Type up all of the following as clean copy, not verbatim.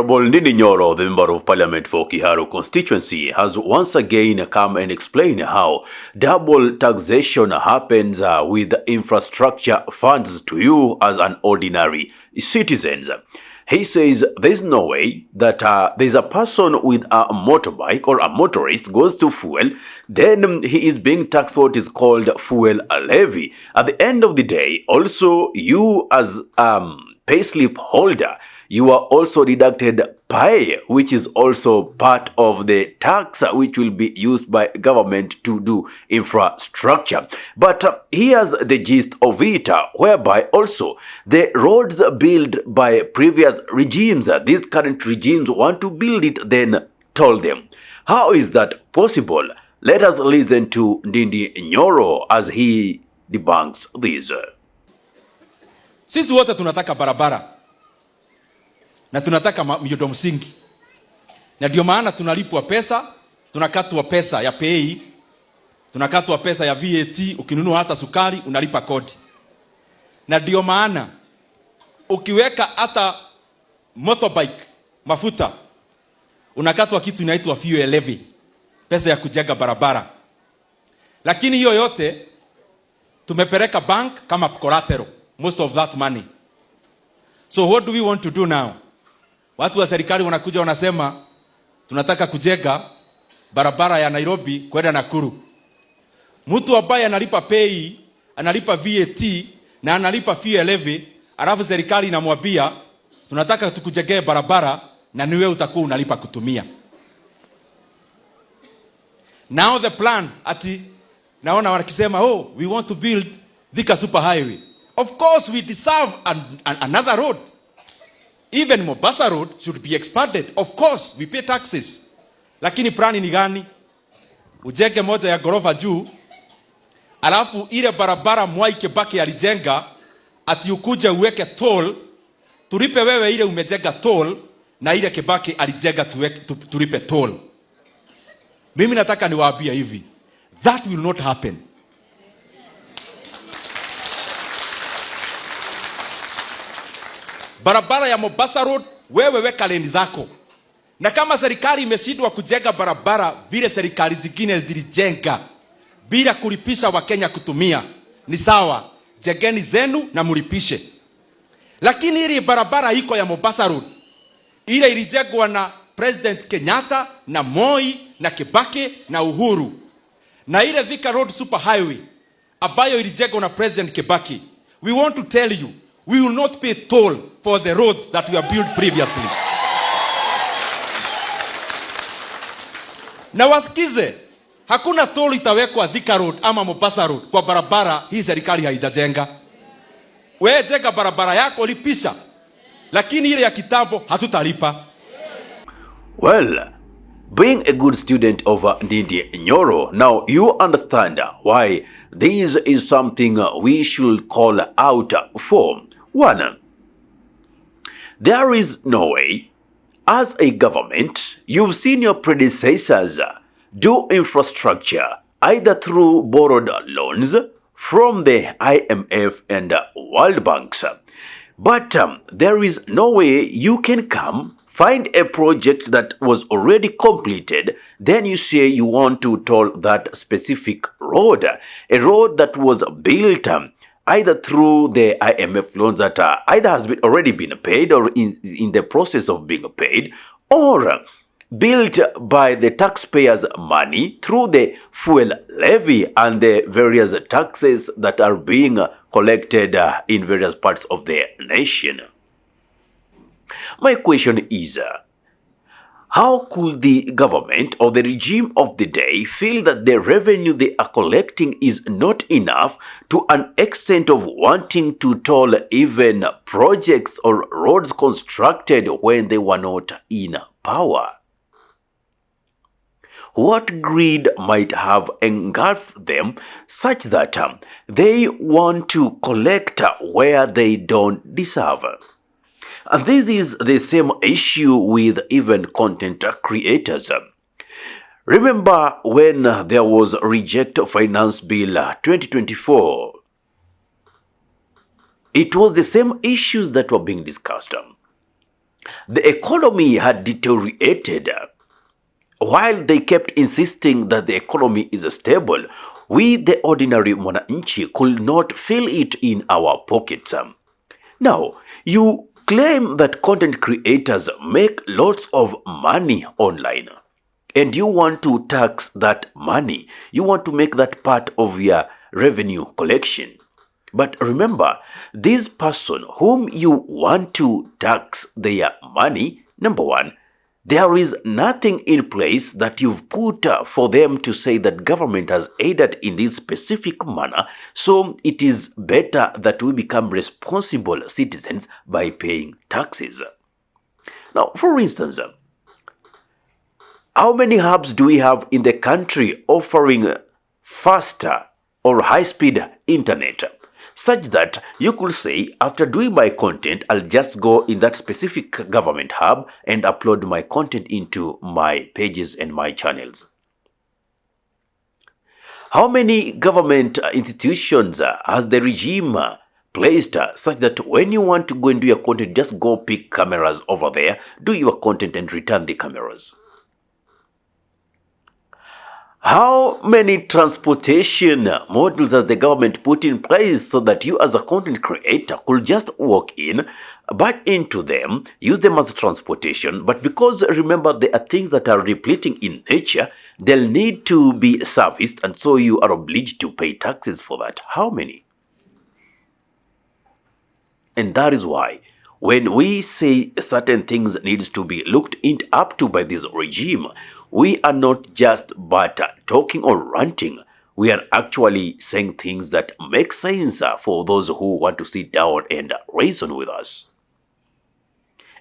Honorable Ndindi Nyoro, the Member of Parliament for Kiharu constituency, has once again come and explained how double taxation happens with infrastructure funds to you as an ordinary citizen. He says there's no way that there's a person with a motorbike or a motorist goes to fuel, then he is being taxed what is called fuel levy. At the end of the day, also you as payslip holder, you are also deducted pay, which is also part of the tax which will be used by government to do infrastructure. But here's the gist of it, whereby also the roads built by previous regimes, these current regimes want to build it, then toll them. How is that possible? Let us listen to Ndindi Nyoro as he debunks this. Sisi wote tunataka barabara na tunataka miundo msingi, na ndio maana tunalipwa pesa, tunakatwa pesa ya pay, tunakatwa pesa ya VAT. Ukinunua hata sukari unalipa kodi, na ndio maana ukiweka hata motorbike mafuta unakatwa kitu inaitwa fuel levy, pesa ya kujenga barabara. Lakini hiyo yote tumepeleka bank kama collateral, most of that money. So what do we want to do now? Watu wa serikali wanakuja wanasema tunataka kujenga barabara ya Nairobi kwenda Nakuru. Mtu ambaye analipa pay, analipa VAT na analipa fuel levy, alafu serikali inamwambia tunataka tukujengee barabara na niwe utakuwa unalipa kutumia. Now the plan ati naona wanakisema we want to build Thika super highway. Of course we deserve another road. Even Mombasa Road should be expanded. Of course, we pay taxes. Lakini plani ni gani? Ujenge moja ya gorofa juu, alafu ile barabara Mwai Kibaki alijenga, ati ukuje uweke toll, tulipe wewe ile umejenga toll, na ile Kibaki alijenga tulipe toll. Mimi nataka niwaambie hivi, that will not happen. Barabara ya Mombasa Road, wewe weka leni zako. Na kama serikali imeshindwa kujenga barabara vile serikali zingine zilijenga bila kulipisha Wakenya kutumia, ni sawa, jengeni zenu na mulipishe. Lakini ile barabara iko ya Mombasa Road, ile ilijengwa na President Kenyatta na Moi na Kibaki na Uhuru, na ile Thika Road super highway ambayo ilijengwa na President Kibaki, we want to tell you, we will not pay toll for the roads that we have built previously. Na wasikize, hakuna toll itawekwa Thika Road ama Mombasa Road kwa barabara hii serikali haijajenga. Wewe jenga barabara yako lipisha, lakini ile ya kitambo hatutalipa. Well, being a good student of Ndindi Nyoro, now you understand why this is something we should call out for. One, there is no way, as a government, you've seen your predecessors do infrastructure either through borrowed loans from the IMF and World Banks. But there is no way you can come, find a project that was already completed, then you say you want to toll that specific road, a road that was built either through the IMF loans that either has already been paid or in the process of being paid, or built by the taxpayers' money through the fuel levy and the various taxes that are being collected in various parts of the nation. My question is, how could the government or the regime of the day feel that the revenue they are collecting is not enough to an extent of wanting to toll even projects or roads constructed when they were not in power? What greed might have engulfed them such that they want to collect where they don't deserve? And this is the same issue with even content creators. Remember when there was Reject Finance Bill 2024? It was the same issues that were being discussed. The economy had deteriorated. While they kept insisting that the economy is stable, we, the ordinary mwananchi, could not feel it in our pockets. Now, you claim that content creators make lots of money online, and you want to tax that money. You want to make that part of your revenue collection. But remember, this person whom you want to tax their money, number one, there is nothing in place that you've put for them to say that government has aided in this specific manner, so it is better that we become responsible citizens by paying taxes. Now, for instance, how many hubs do we have in the country offering faster or high-speed internet, such that you could say, after doing my content, I'll just go in that specific government hub and upload my content into my pages and my channels? How many government institutions has the regime placed such that when you want to go and do your content, just go pick cameras over there, do your content and return the cameras? How many transportation models has the government put in place so that you as a content creator could just walk in, back into them, use them as transportation? But because remember, there are things that are repleting in nature, they'll need to be serviced, and so you are obliged to pay taxes for that. How many? And that is why when we say certain things needs to be looked up to by this regime, we are not just but talking or ranting. We are actually saying things that make sense for those who want to sit down and reason with us.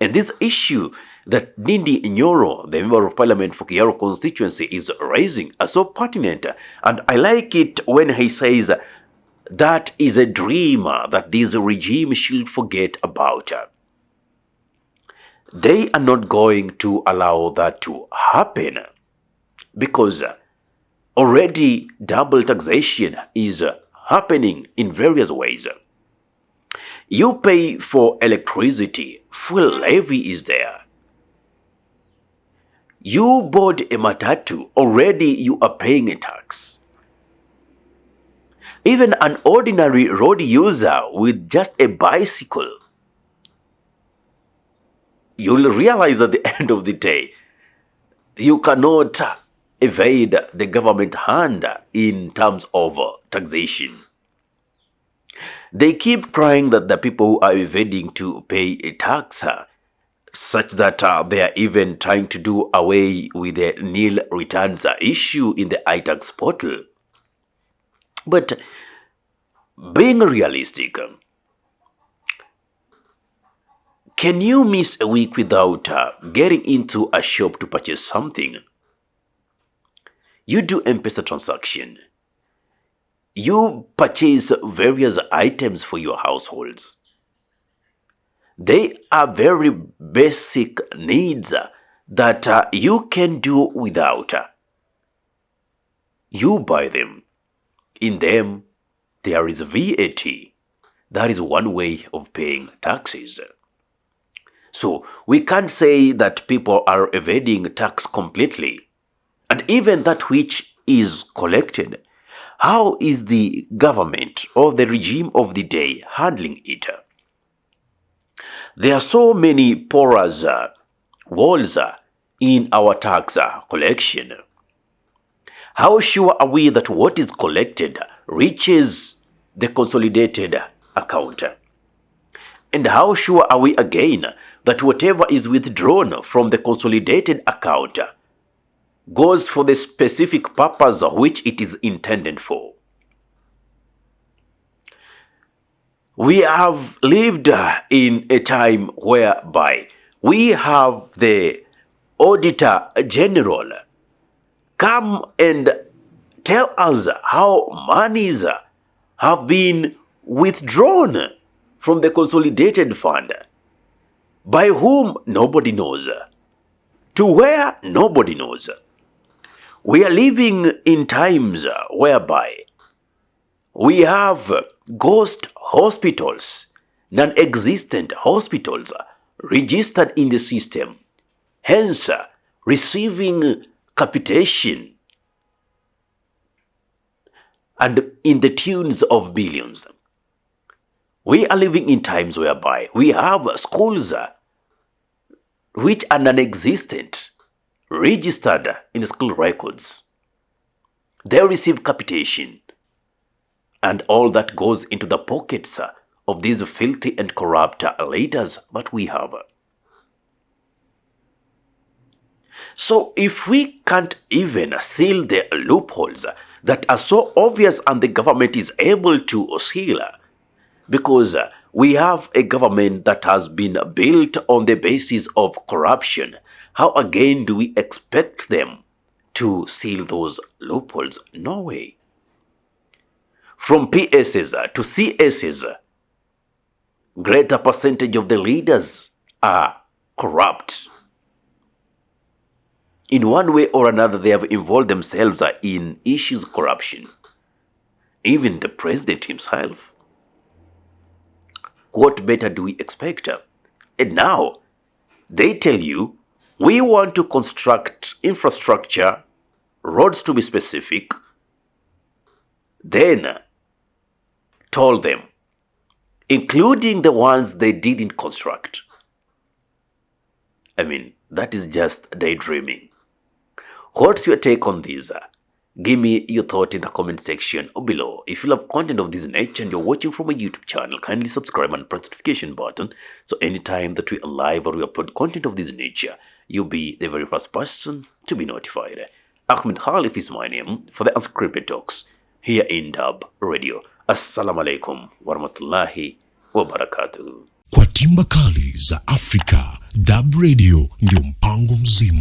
And this issue that Ndindi Nyoro, the member of parliament for Kiaro constituency, is raising are so pertinent. And I like it when he says that is a dream that this regime should forget about. They are not going to allow that to happen, because already double taxation is happening in various ways. You pay for electricity, fuel levy is there. You board a matatu, already you are paying a tax. Even an ordinary road user with just a bicycle, you'll realize at the end of the day, you cannot evade the government hand in terms of taxation. They keep crying that the people who are evading to pay a tax, such that they are even trying to do away with the nil returns issue in the iTax portal. But being realistic, can you miss a week without getting into a shop to purchase something? You do M-Pesa transaction. You purchase various items for your households. They are very basic needs that you can do without. You buy them. In them, there is VAT. That is one way of paying taxes. So we can't say that people are evading tax completely. And even that which is collected, how is the government or the regime of the day handling it? There are so many porous walls in our tax collection. How sure are we that what is collected reaches the consolidated account? And how sure are we again that whatever is withdrawn from the consolidated account goes for the specific purpose which it is intended for? We have lived in a time whereby we have the Auditor General come and tell us how monies have been withdrawn from the consolidated fund. By whom? Nobody knows. To where? Nobody knows. We are living in times whereby we have ghost hospitals, non-existent hospitals registered in the system, hence receiving capitation and in the tunes of billions. We are living in times whereby we have schools which are non-existent, registered in the school records. They receive capitation, and all that goes into the pockets of these filthy and corrupt leaders that we have. So if we can't even seal the loopholes that are so obvious and the government is able to seal, because we have a government that has been built on the basis of corruption, how again do we expect them to seal those loopholes? No way. From PSs to CSs, greater percentage of the leaders are corrupt. In one way or another, they have involved themselves in issues of corruption. Even the president himself. What better do we expect? And now, they tell you, we want to construct infrastructure, roads to be specific, then told them, including the ones they didn't construct. I mean, that is just daydreaming. What's your take on this? Give me your thought in the comment section below. If you love content of this nature and you're watching from my YouTube channel, kindly subscribe and press the notification button so anytime that we are live or we upload content of this nature, you'll be the very first person to be notified. Ahmed Khalif is my name for the Unscripted Talks here in Dub Radio. Assalamu alaikum warahmatullahi wabarakatuh. Kwa timba kali za Afrika, Dub Radio ndio mpango mzima.